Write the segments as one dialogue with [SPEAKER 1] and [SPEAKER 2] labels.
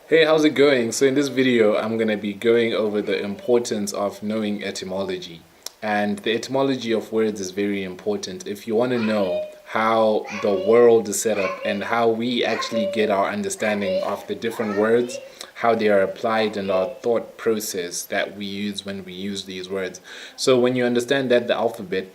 [SPEAKER 1] Hey, how's it going? So in this video, I'm going to be going over the importance of knowing etymology. And the etymology of words is very important if you want to know how the world is set up and how we actually get our understanding of the different words, how they are applied, and our thought process that we use when we use these words. So when you understand that the alphabet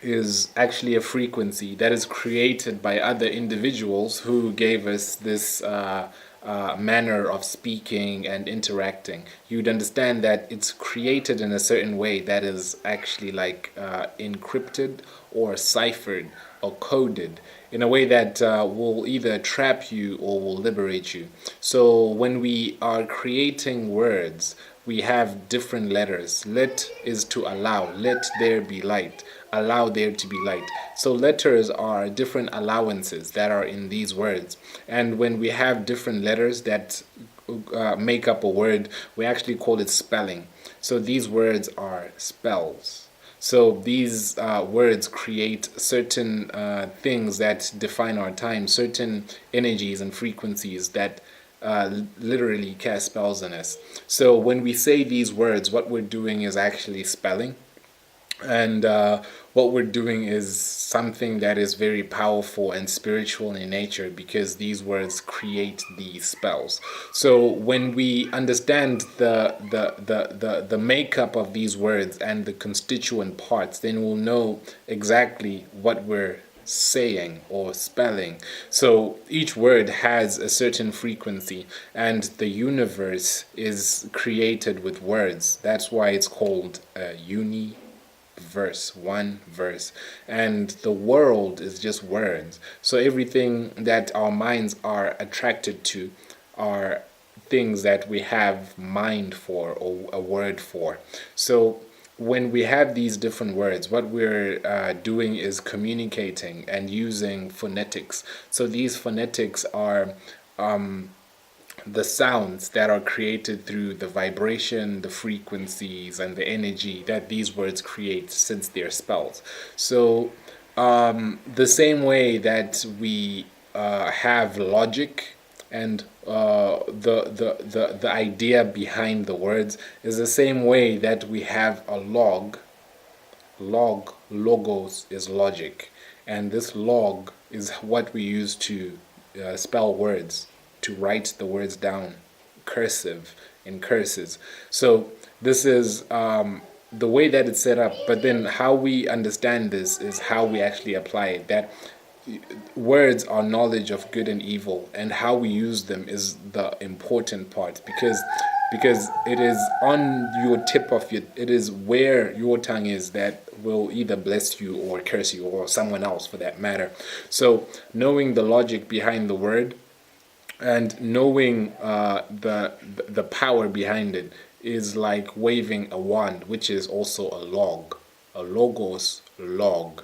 [SPEAKER 1] is actually a frequency that is created by other individuals who gave us this manner of speaking and interacting. You'd understand that it's created in a certain way that is actually like encrypted or ciphered or coded in a way that will either trap you or will liberate you. So when we are creating words, we have different letters. Let is to allow. Let there be light. Allow there to be light. So letters are different allowances that are in these words. And when we have different letters that make up a word, we actually call it spelling. So these words are spells. So these words create certain things that define our time, certain energies and frequencies that literally cast spells on us. So when we say these words, what we're doing is actually spelling. And what we're doing is something that is very powerful and spiritual in nature because these words create these spells. So when we understand the makeup of these words and the constituent parts, then we'll know exactly what we're saying or spelling. So each word has a certain frequency, and the universe is created with words. That's why it's called verse, one verse, and the world is just words. So everything that our minds are attracted to are things that we have mind for or a word for. So when we have these different words, what we're doing is communicating and using phonetics. So these phonetics are the sounds that are created through the vibration, the frequencies, and the energy that these words create since they're spells. So, the same way that we have logic and the idea behind the words is the same way that we have a logos is logic, and this log is what we use to spell words, to write the words down, cursive in curses. So this is the way that it's set up, but then how we understand this is how we actually apply it. That words are knowledge of good and evil, and how we use them is the important part, because it is on your tip of your, it is where your tongue is that will either bless you or curse you, or someone else for that matter. So knowing the logic behind the word and knowing the power behind it is like waving a wand, which is also a log, a logos log.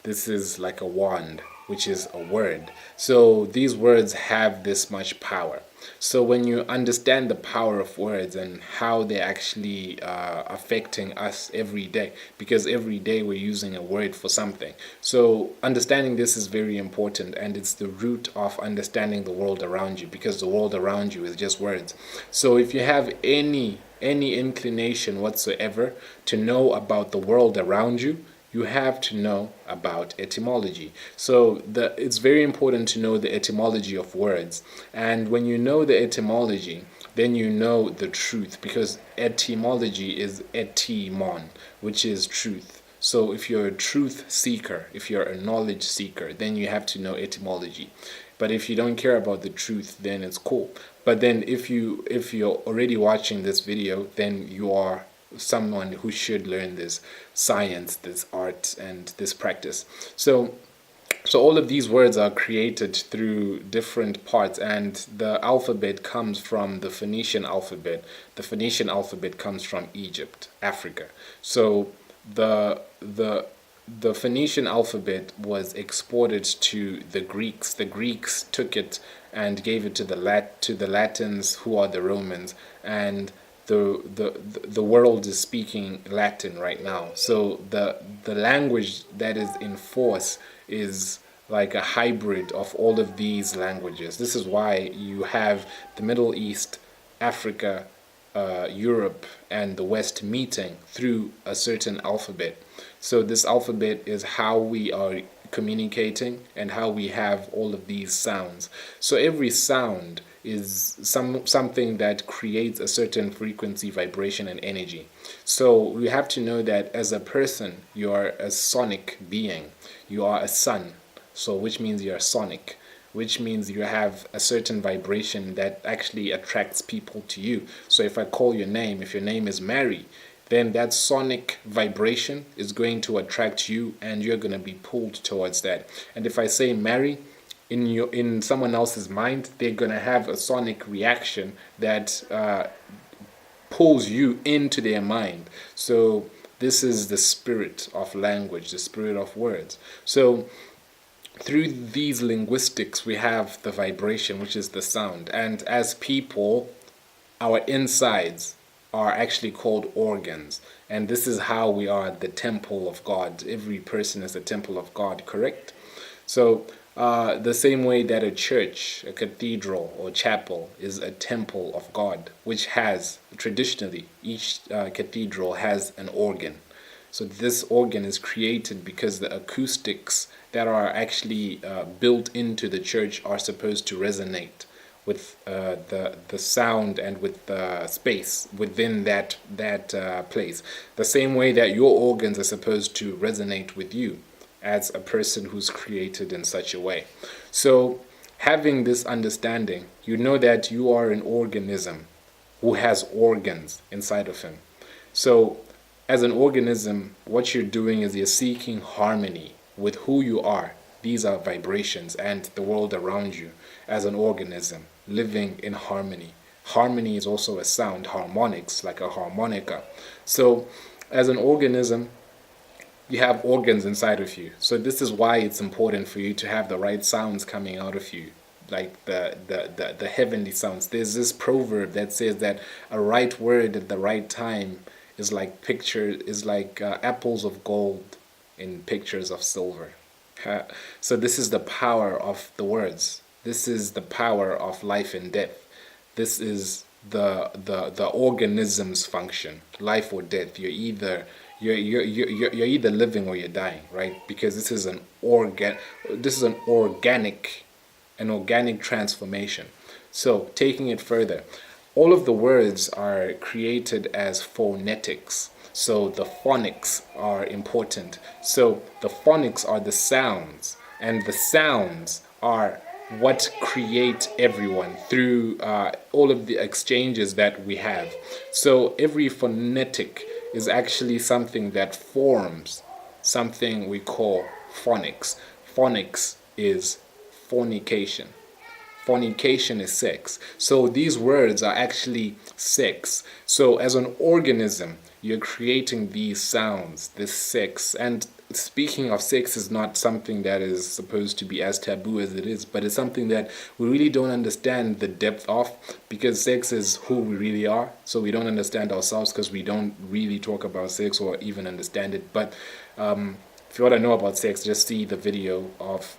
[SPEAKER 1] This is like a wand, which is a word. So these words have this much power. So when you understand the power of words and how they're actually affecting us every day, because every day we're using a word for something. So understanding this is very important, and it's the root of understanding the world around you, because the world around you is just words. So if you have any inclination whatsoever to know about the world around you, you have to know about etymology. So it's very important to know the etymology of words. And when you know the etymology, then you know the truth, because etymology is etymon, which is truth. So if you're a truth seeker, if you're a knowledge seeker, then you have to know etymology. But if you don't care about the truth, then it's cool. But then if you're already watching this video, then you are someone who should learn this science, this art, and this practice. So all of these words are created through different parts, and the alphabet comes from the Phoenician alphabet. The Phoenician alphabet comes from Egypt, Africa. So the Phoenician alphabet was exported to the Greeks. The Greeks took it and gave it to the Latins, who are the Romans, and the world is speaking Latin right now. So the language that is in force is like a hybrid of all of these languages. This is why you have the Middle East, Africa, Europe, and the West meeting through a certain alphabet. So this alphabet is how we are communicating and how we have all of these sounds. So every sound is something that creates a certain frequency, vibration, and energy. So we have to know that as a person, you are a sonic being. You are a sun, so which means you're sonic, which means you have a certain vibration that actually attracts people to you. So if I call your name, if your name is Mary, then that sonic vibration is going to attract you and you're going to be pulled towards that. And if I say Mary, in someone else's mind, they're going to have a sonic reaction that pulls you into their mind. So this is the spirit of language, the spirit of words. So through these linguistics, we have the vibration, which is the sound. And as people, our insides are actually called organs. And this is how we are the temple of God. Every person is a temple of God, correct? So the same way that a church, a cathedral, or chapel is a temple of God, which has, traditionally, each cathedral has an organ. So this organ is created because the acoustics that are actually built into the church are supposed to resonate with the sound and with the space within that place. The same way that your organs are supposed to resonate with you as a person who's created in such a way. So having this understanding, you know that you are an organism who has organs inside of him. So as an organism, what you're doing is you're seeking harmony with who you are. These are vibrations and the world around you as an organism living in harmony. Harmony is also a sound, harmonics, like a harmonica. So as an organism, you have organs inside of you. So this is why it's important for you to have the right sounds coming out of you, like the heavenly sounds. There's this proverb that says that a right word at the right time is like apples of gold in pictures of silver. So this is the power of the words. This is the power of life and death. This is the organism's function, life or death. You're either living or you're dying, right? Because this is an organic transformation. So taking it further, all of the words are created as phonetics. So the phonics are important. So the phonics are the sounds, and the sounds are what create everyone through all of the exchanges that we have. So every phonetic is actually something that forms something we call phonics. Phonics is fornication. Fornication is sex. So these words are actually sex. So as an organism, you're creating these sounds, this sex. And speaking of sex is not something that is supposed to be as taboo as it is, but it's something that we really don't understand the depth of, because sex is who we really are. So we don't understand ourselves because we don't really talk about sex or even understand it. But if you want to know about sex, just see the video of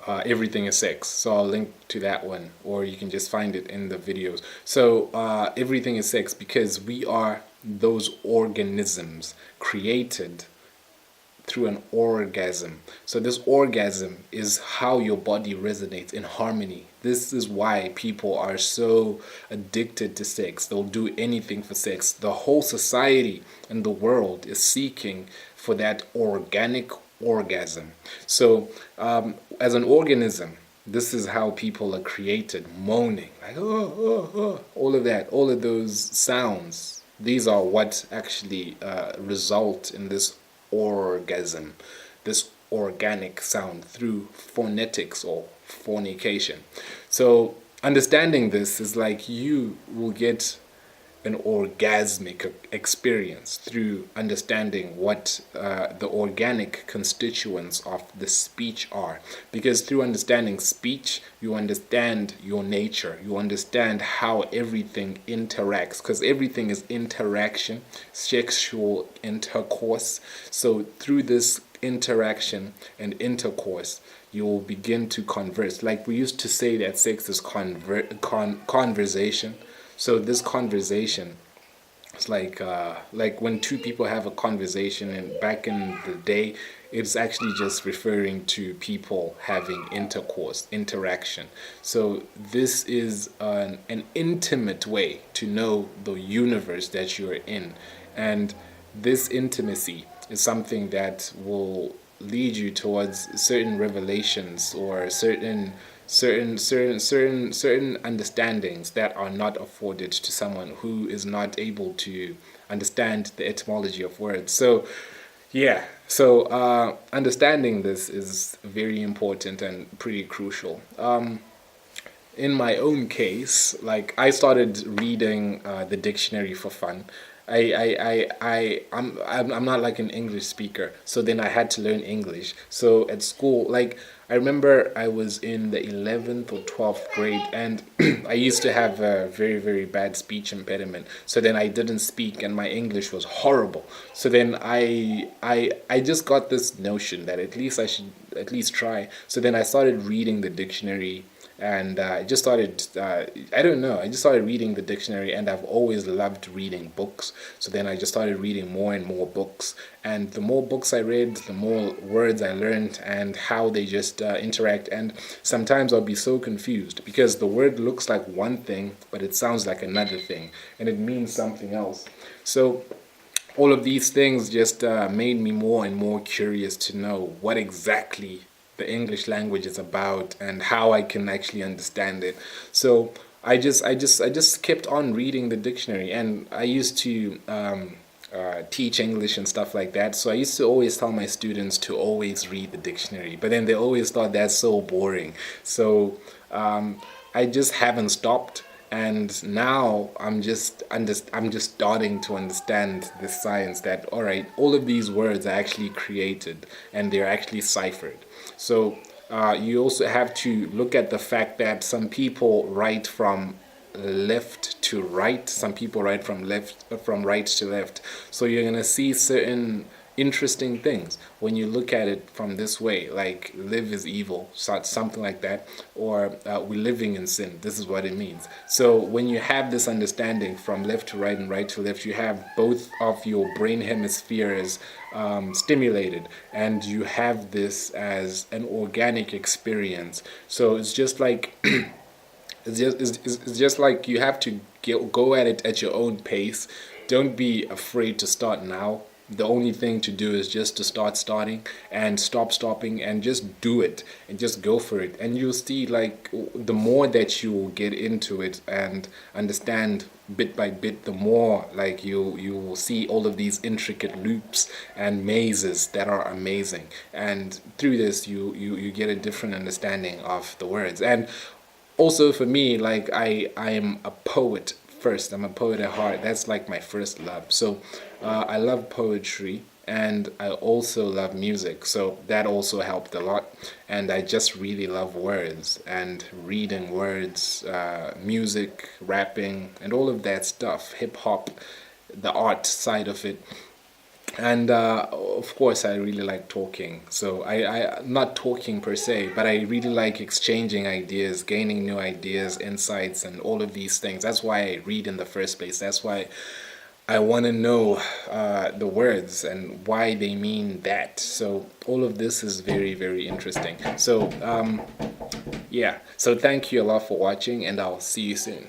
[SPEAKER 1] Everything is Sex. So I'll link to that one, or you can just find it in the videos. So everything is sex, because we are those organisms created through an orgasm. So this orgasm is how your body resonates in harmony. This is why people are so addicted to sex. They'll do anything for sex. The whole society and the world is seeking for that organic orgasm. So as an organism, this is how people are created, moaning, like all of that, all of those sounds. These are what actually result in this orgasm, this organic sound through phonetics or fornication. So understanding this is like you will get an orgasmic experience through understanding what the organic constituents of the speech are. Because through understanding speech, you understand your nature, you understand how everything interacts, because everything is interaction, sexual intercourse. So through this interaction and intercourse, you will begin to converse. Like we used to say that sex is conversation. So this conversation, it's like when two people have a conversation, and back in the day, it's actually just referring to people having intercourse, interaction. So this is an intimate way to know the universe that you're in, and this intimacy is something that will lead you towards certain revelations or certain understandings that are not afforded to someone who is not able to understand the etymology of words. So yeah, so understanding this is very important and pretty crucial. In my own case, like I started reading the dictionary for fun. I'm not like an English speaker, so then I had to learn English. So at school, like I remember I was in the 11th or 12th grade, and I used to have a very, very bad speech impediment. So then I didn't speak, and my English was horrible. So then I just got this notion that at least I should at least try. So then I started reading the dictionary, and I just started I don't know, I just started reading the dictionary, and I've always loved reading books. So then I just started reading more and more books, and the more books I read, the more words I learned and how they just interact. And sometimes I'll be so confused because the word looks like one thing but it sounds like another thing, and it means something else. So all of these things just made me more and more curious to know what exactly the English language is about and how I can actually understand it. So I just kept on reading the dictionary, and I used to teach English and stuff like that. So I used to always tell my students to always read the dictionary, but then they always thought that's so boring. So I just haven't stopped, and now I'm just starting to understand this science that all right, all of these words are actually created and they're actually ciphered. So you also have to look at the fact that some people write from left to right, some people write from right to left. So you're gonna see certain interesting things when you look at it from this way, like live is evil, something like that, or we're living in sin. This is what it means. So when you have this understanding from left to right and right to left, you have both of your brain hemispheres stimulated, and you have this as an organic experience. So it's just like it's just like you have to go at it at your own pace. Don't be afraid to start now. The only thing to do is just to start starting and stop stopping and just do it and just go for it. And you'll see, like, the more that you get into it and understand bit by bit, the more like you will see all of these intricate loops and mazes that are amazing. And through this, you get a different understanding of the words. And also for me, like I am a poet first. I'm a poet at heart. That's like my first love. So I love poetry, and I also love music. So that also helped a lot. And I just really love words and reading words, music, rapping, and all of that stuff, hip hop, the art side of it. And of course I really like talking. So I not talking per se, but I really like exchanging ideas, gaining new ideas, insights, and all of these things. That's why I read in the first place. That's why I want to know the words and why they mean that. So all of this is very, very interesting. So yeah, so thank you a lot for watching, and I'll see you soon.